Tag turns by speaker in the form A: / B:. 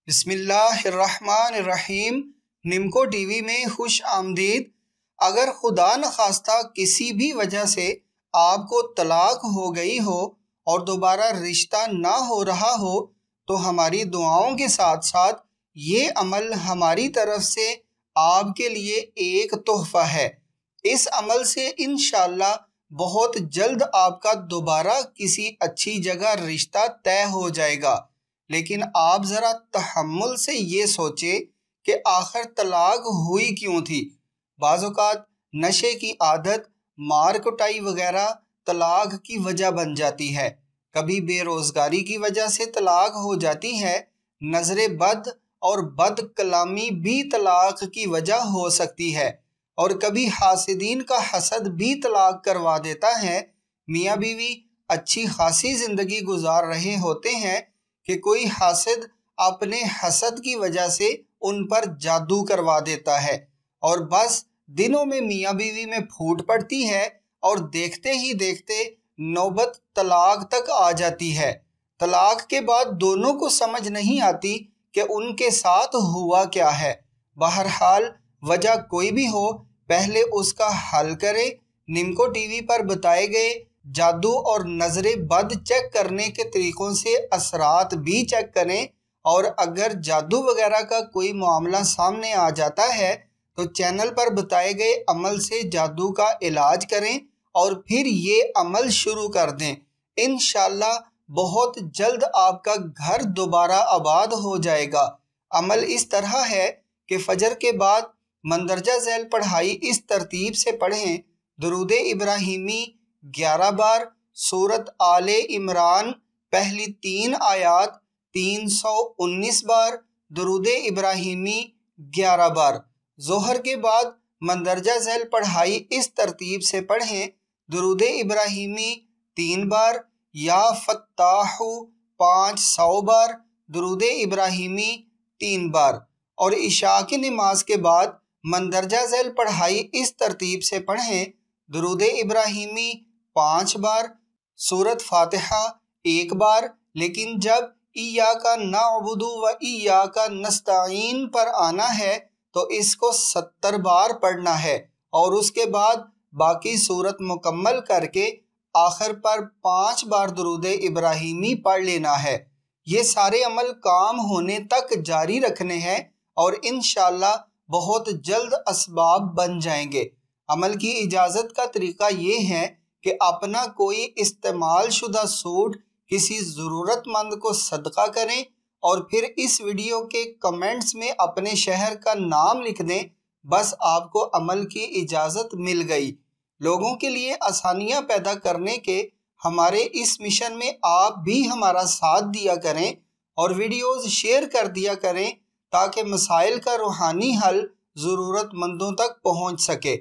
A: बिस्मिल्लाहिर्रहमानिर्रहीम। निमको टीवी में खुश आमदीद। अगर खुदा न खास्ता किसी भी वजह से आपको तलाक हो गई हो और दोबारा रिश्ता ना हो रहा हो तो हमारी दुआओं के साथ साथ ये अमल हमारी तरफ से आपके लिए एक तोहफा है। इस अमल से इंशाअल्लाह बहुत जल्द आपका दोबारा किसी अच्छी जगह रिश्ता तय हो जाएगा। लेकिन आप ज़रा तहम्मुल से ये सोचे कि आखिर तलाक हुई क्यों थी। बाज़ औक़ात नशे की आदत, मार कुटाई वगैरह तलाक की वजह बन जाती है। कभी बेरोज़गारी की वजह से तलाक हो जाती है। नज़र बद और बद कलामी भी तलाक की वजह हो सकती है। और कभी हासिदीन का हसद भी तलाक करवा देता है। मियाँ बीवी अच्छी खासी ज़िंदगी गुजार रहे होते हैं कि कोई हासिद अपने हसद की वजह से उन पर जादू करवा देता है और बस दिनों में मियाँ बीवी में फूट पड़ती है और देखते ही देखते नौबत तलाक तक आ जाती है। तलाक के बाद दोनों को समझ नहीं आती कि उनके साथ हुआ क्या है। बहरहाल वजह कोई भी हो, पहले उसका हल करें। निमको टीवी पर बताए गए जादू और नजरे बद चेक करने के तरीकों से असरात भी चेक करें। और अगर जादू वगैरह का कोई मामला सामने आ जाता है तो चैनल पर बताए गए अमल से जादू का इलाज करें और फिर ये अमल शुरू कर दें। इंशाअल्लाह बहुत जल्द आपका घर दोबारा आबाद हो जाएगा। अमल इस तरह है कि फजर के बाद मंदरजा झैल पढ़ाई इस तरतीब से पढ़ें। दुरूद इब्राहिमी 11 बार, सूरत आले इमरान पहली 3 आयात 319 बार, दुरूद इब्राहिमी 11 बार। जोहर के बाद मंदरजा झैल पढ़ाई इस तरतीब से पढ़ें। दुरूद इब्राहिमी 3 बार, या फत्ताहु 500 बार, दुरूद इब्राहिमी 3 बार। और इशा की नमाज के बाद मंदरजा झैल पढ़ाई इस तरतीब से पढ़ें। दुरूद इब्राहिमी 5 बार, सूरत फातिहा 1 बार। लेकिन जब इय्याका नअबुदु व इय्याका नस्तईन पर आना है तो इसको 70 बार पढ़ना है और उसके बाद बाकी सूरत मुकम्मल करके आखिर पर 5 बार दुरूद इब्राहिमी पढ़ लेना है। ये सारे अमल काम होने तक जारी रखने हैं और इंशाअल्लाह बहुत जल्द असबाब बन जाएंगे। अमल की इजाज़त का तरीका ये है कि अपना कोई इस्तेमाल शुदा सूट किसी ज़रूरतमंद को सदका करें और फिर इस वीडियो के कमेंट्स में अपने शहर का नाम लिख दें। बस आपको अमल की इजाज़त मिल गई। लोगों के लिए आसानियां पैदा करने के हमारे इस मिशन में आप भी हमारा साथ दिया करें और वीडियोस शेयर कर दिया करें ताकि मसाइल का रूहानी हल ज़रूरतमंदों तक पहुंच सके।